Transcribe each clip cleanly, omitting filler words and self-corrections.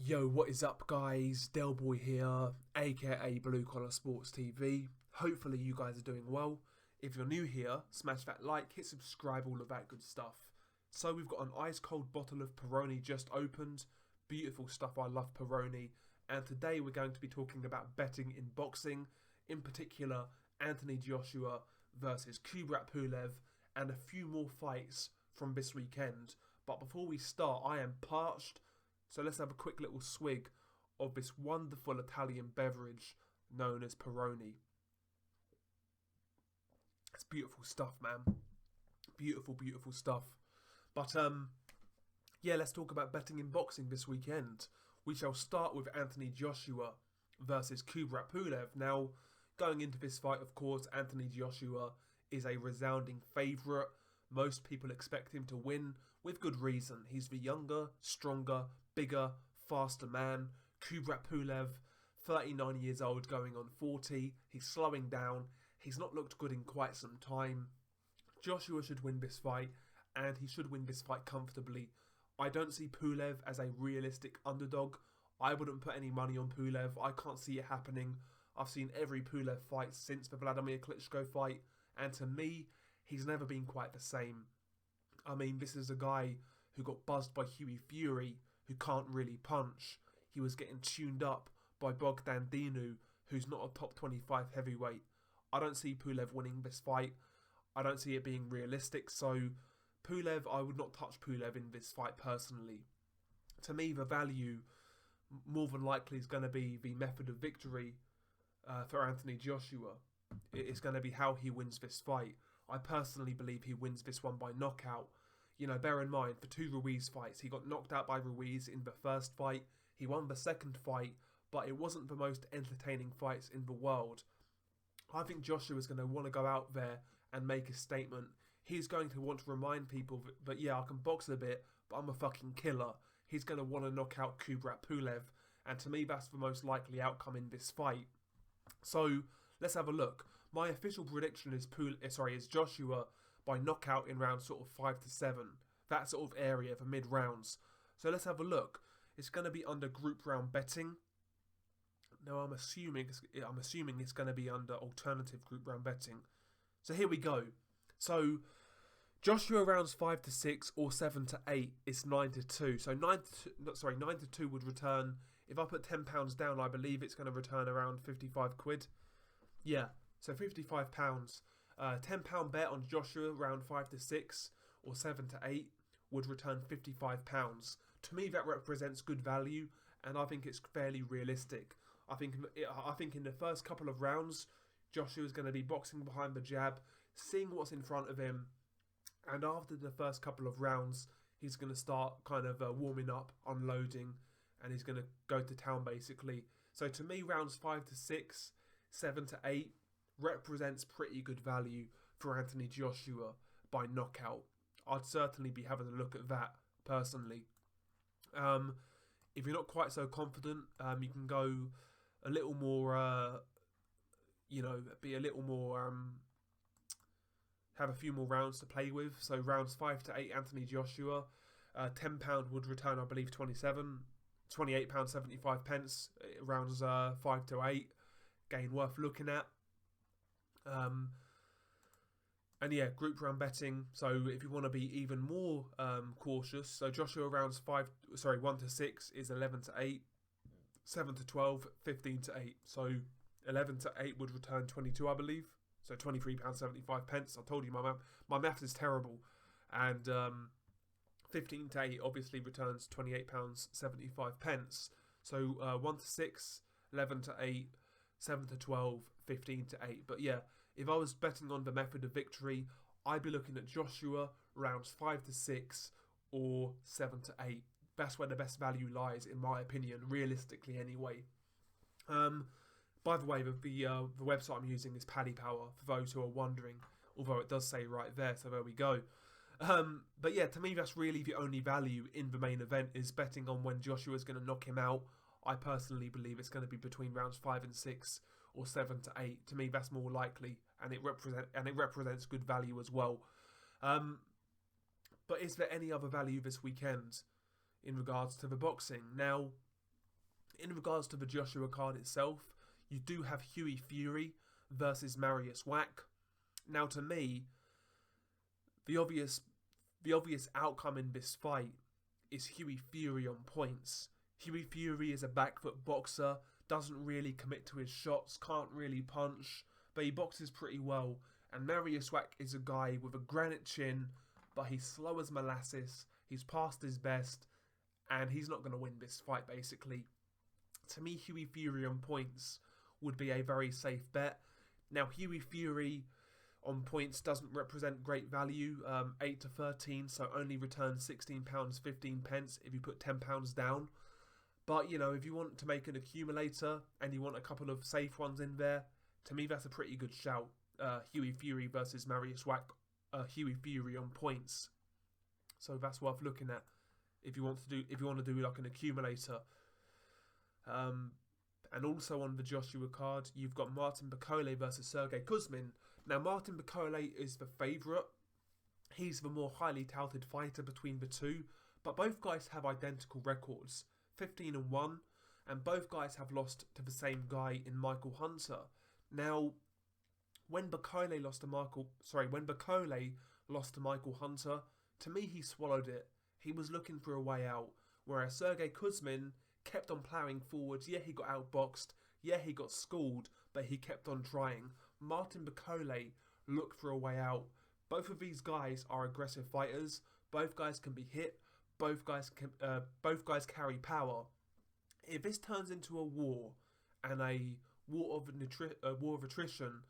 Yo, what is up, guys? Delboy here, aka Blue Collar Sports TV. Hopefully, you guys are doing well. If you're new here, smash that like, hit subscribe, all of that good stuff. So, we've got an ice cold bottle of Peroni just opened. Beautiful stuff, I love Peroni. And today, we're going to be talking about betting in boxing, in particular, Anthony Joshua versus Kubrat Pulev, and a few more fights from this weekend. But before we start, I am parched. So let's have a quick little swig of this wonderful Italian beverage known as Peroni. It's beautiful stuff, man. Beautiful, beautiful stuff. But yeah, let's talk about betting in boxing this weekend. We shall start with Anthony Joshua versus Kubrat Pulev. Now, going into this fight, of course, Anthony Joshua is a resounding favourite. Most people expect him to win, with good reason. He's the younger, stronger, bigger, faster man. Kubrat Pulev, 39 years old, going on 40. He's slowing down. He's not looked good in quite some time. Joshua should win this fight, and he should win this fight comfortably. I don't see Pulev as a realistic underdog. I wouldn't put any money on Pulev. I can't see it happening. I've seen every Pulev fight since the Vladimir Klitschko fight, and to me, he's never been quite the same. I mean, this is a guy who got buzzed by Hughie Fury, who can't really punch. He was getting tuned up by Bogdan Dinu, who's not a top 25 heavyweight. I don't see Pulev winning this fight. I don't see it being realistic. So, Pulev, I would not touch Pulev in this fight personally. To me, the value more than likely is going to be the method of victory for Anthony Joshua. It's going to be how he wins this fight. I personally believe he wins this one by knockout. You know, bear in mind, for two Ruiz fights, he got knocked out by Ruiz in the first fight. He won the second fight, but it wasn't the most entertaining fights in the world. I think Joshua is going to want to go out there and make a statement. He's going to want to remind people that yeah, I can box a bit, but I'm a fucking killer. He's going to want to knock out Kubrat Pulev, and to me, that's the most likely outcome in this fight. So, let's have a look. My official prediction is Joshua by knockout in rounds sort of 5 to 7. That sort of area for mid-rounds. So let's have a look. It's going to be under group round betting. Now I'm assuming it's going to be under alternative group round betting. So here we go. So Joshua rounds 5 to 6 or 7 to 8 is 9 to 2. So 9 to 2 would return. If I put £10 down, I believe it's going to return around 55 quid. Yeah. So £55, £10 bet on Joshua round 5 to 6 or 7 to 8 would return £55. To me, that represents good value, and I think it's fairly realistic. I think in the first couple of rounds, Joshua is going to be boxing behind the jab, seeing what's in front of him, and after the first couple of rounds, he's going to start kind of warming up, unloading, and he's going to go to town basically. So to me, rounds 5 to 6, 7 to 8 represents pretty good value for Anthony Joshua by knockout. I'd certainly be having a look at that personally. If you're not quite so confident, you can go a little more, be a little more, have a few more rounds to play with. So rounds 5 to 8, Anthony Joshua, £10 would return, I believe, £28.75 pence. Rounds 5 to 8, gain worth looking at. And yeah, group round betting. So if you want to be even more cautious, so Joshua rounds 1 to 6 is 11 to 8, 7 to 12, 15 to 8. So 11 to 8 would return 22, I believe. So £23.75 pence. I told you my math is terrible. And 15 to 8 obviously returns £28.75 pence. So 1 to 6, 11 to 8, 7 to 12, 15 to 8. But yeah, if I was betting on the method of victory, I'd be looking at Joshua rounds 5 to 6 or 7 to 8. That's where the best value lies, in my opinion, realistically anyway. By the way, the website I'm using is Paddy Power, for those who are wondering, although it does say right there, so there we go. But yeah, to me, that's really the only value in the main event, is betting on when Joshua's going to knock him out. I personally believe it's going to be between rounds 5 and 6 or 7 to 8. To me, that's more likely, and it represents good value as well. But is there any other value this weekend? in regards to the boxing. Now, In regards to the Joshua card itself, you do have Hughie Fury versus Marius Wack. Now, to me, the obvious outcome in this fight is Hughie Fury on points. Hughie Fury is a back foot boxer, doesn't really commit to his shots, can't really punch, but he boxes pretty well. And Marius Wack is a guy with a granite chin, but he's slow as molasses, he's past his best, and he's not going to win this fight, basically. To me, Hughie Fury on points would be a very safe bet. Now, Hughie Fury on points doesn't represent great value, 8 to 13, so only returns £16.15 if you put £10 down. But, you know, if you want to make an accumulator and you want a couple of safe ones in there, to me that's a pretty good shout. Hughie Fury versus Marius Wack, Hughie Fury on points. So that's worth looking at if you want to do like an accumulator. And also on the Joshua card, you've got Martin Mcole versus Sergey Kuzmin. Now, Martin Mcole is the favourite. He's the more highly touted fighter between the two, but both guys have identical records, 15-1, and both guys have lost to the same guy in Michael Hunter. Now, when Mcole lost to Michael Hunter, to me he swallowed it. He was looking for a way out, whereas Sergey Kuzmin kept on ploughing forwards. Yeah, he got outboxed. Yeah, he got schooled, but he kept on trying. Martin Mcole looked for a way out. Both of these guys are aggressive fighters. Both guys can be hit. Both guys carry power. If this turns into a war and a war of attrition,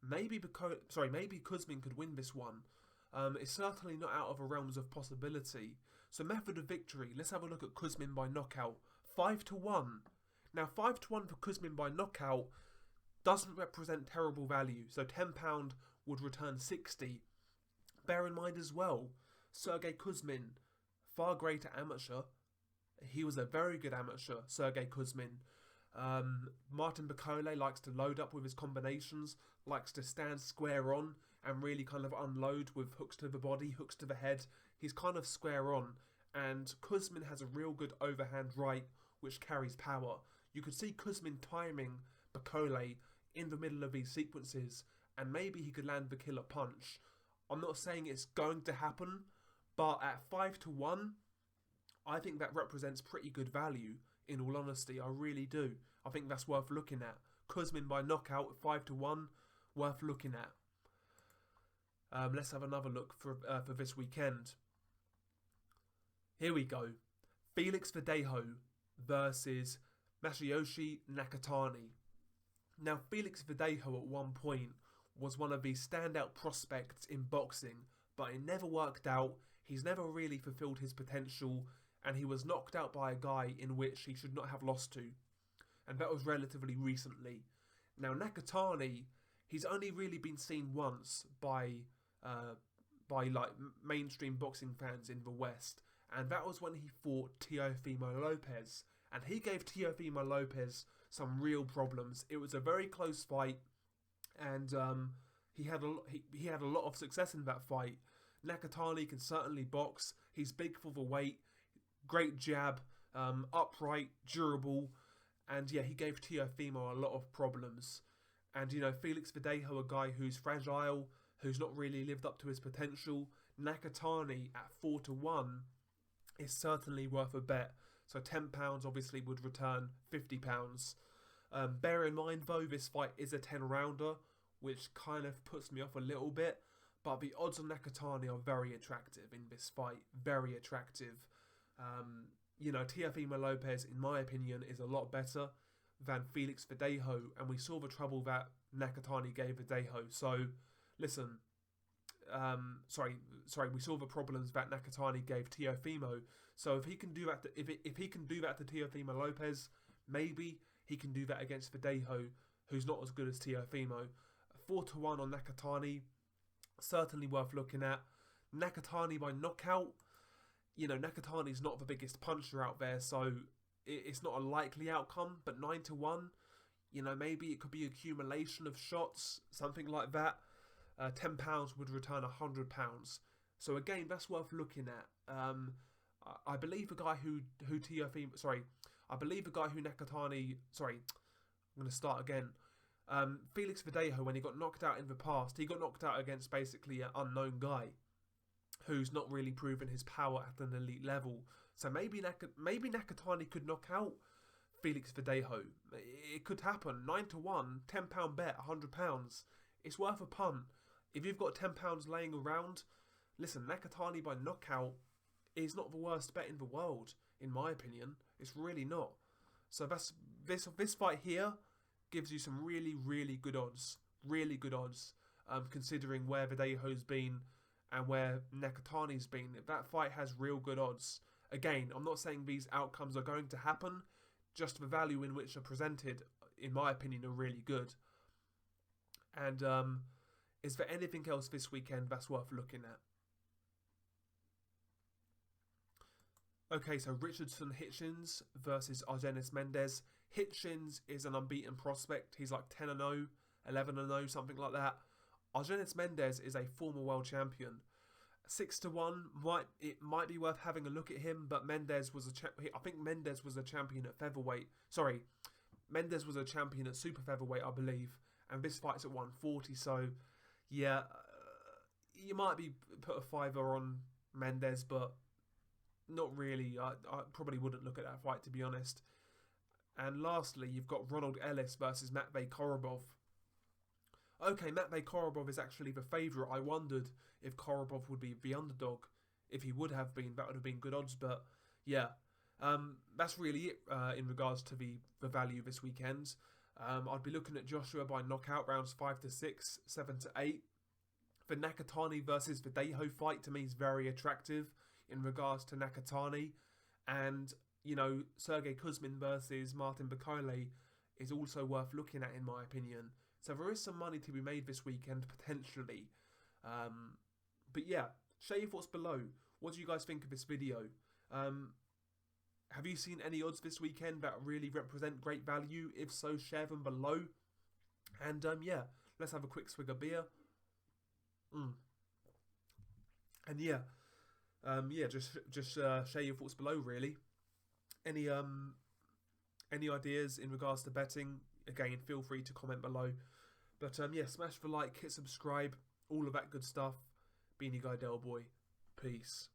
maybe Kuzmin could win this one. It's certainly not out of the realms of possibility. So method of victory. Let's have a look at Kuzmin by knockout. 5-1. Now, 5-1 for Kuzmin by knockout doesn't represent terrible value. So £10 would return 60. Bear in mind as well, Sergey Kuzmin, far greater amateur. He was a very good amateur, Sergey Kuzmin. Martin Mcole likes to load up with his combinations, likes to stand square on and really kind of unload with hooks to the body, hooks to the head. He's kind of square on, and Kuzmin has a real good overhand right which carries power. You could see Kuzmin timing Mcole in the middle of these sequences, and maybe he could land the killer punch. I'm not saying it's going to happen, but at 5-1, I think that represents pretty good value, in all honesty. I really do. I think that's worth looking at. Kuzmin by knockout at 5-1, worth looking at. Let's have another look for this weekend. Here we go. Felix Verdejo versus Masayoshi Nakatani. Now, Felix Verdejo at one point was one of the standout prospects in boxing, but it never worked out. He's never really fulfilled his potential, and he was knocked out by a guy in which he should not have lost to, and that was relatively recently. Now, Nakatani, he's only really been seen once by like mainstream boxing fans in the West, and that was when he fought Teofimo Lopez, and he gave Teofimo Lopez some real problems. It was a very close fight, and he had a lot of success in that fight. Nakatani can certainly box. He's big for the weight, great jab, upright, durable, and yeah, he gave Teofimo a lot of problems. And you know, Felix Verdejo, a guy who's fragile, who's not really lived up to his potential. Nakatani at 4-1 is certainly worth a bet. So £10 obviously would return £50. Bear in mind though, this fight is a 10-rounder, which kind of puts me off a little bit. But the odds on Nakatani are very attractive in this fight. Very attractive. You know, Teofimo Lopez, in my opinion, is a lot better than Felix Verdejo. And we saw the trouble that Nakatani gave Verdejo. So, listen. We saw the problems that Nakatani gave Teofimo. So if he can do that, if he can do that to Teofimo Lopez, maybe he can do that against Verdejo, who's not as good as Teofimo. 4-1 on Nakatani, certainly worth looking at. Nakatani by knockout, you know, Nakatani's not the biggest puncher out there, so it's not a likely outcome. But 9-1, you know, maybe it could be accumulation of shots, something like that. £10 would return £100. So again, that's worth looking at. I believe the guy who Teofimo, I believe a guy who Nakatani... Sorry, I'm going to start again. Felix Verdejo, when he got knocked out in the past, he got knocked out against basically an unknown guy who's not really proven his power at an elite level. So maybe Nakatani could knock out Felix Verdejo. It could happen. 9-1, £10 bet, £100. It's worth a punt. If you've got £10 laying around, listen, Nakatani by knockout is not the worst bet in the world, in my opinion. It's really not. So that's this fight here gives you some really, really good odds. Really good odds, considering where Verdejo's been and where Nakatani's been. That fight has real good odds. Again, I'm not saying these outcomes are going to happen, just the value in which are presented, in my opinion, are really good. And is there anything else this weekend that's worth looking at? Okay, so Richardson Hitchens versus Argenis Mendez. Hitchens is an unbeaten prospect. He's like 10-0, 11-0, something like that. Argenis Mendez is a former world champion. 6-1 might be worth having a look at him, but Mendez was I think Mendez was a champion at featherweight. Sorry, Mendez was a champion at super featherweight, I believe, and this fight's at 140. So, yeah, you might be put a fiver on Mendez, but not really. I probably wouldn't look at that fight, to be honest. And lastly, you've got Ronald Ellis versus Matvey Korobov. Okay, Matvey Korobov is actually the favourite. I wondered if Korobov would be the underdog. If he would have been, that would have been good odds. But yeah, that's really it in regards to the value this weekend. I'd be looking at Joshua by knockout rounds 5-6, 7-8. The Nakatani versus Verdejo fight to me is very attractive in regards to Nakatani. And, you know, Sergey Kuzmin versus Martin Mcole is also worth looking at, in my opinion. So there is some money to be made this weekend, potentially. But yeah, share your thoughts below. What do you guys think of this video? Have you seen any odds this weekend that really represent great value? If so, share them below. And yeah, let's have a quick swig of beer. And yeah, just share your thoughts below, really. Any ideas in regards to betting? Again, feel free to comment below. But yeah, smash the like, hit subscribe, all of that good stuff. Beanie Guy Del Boy. Peace.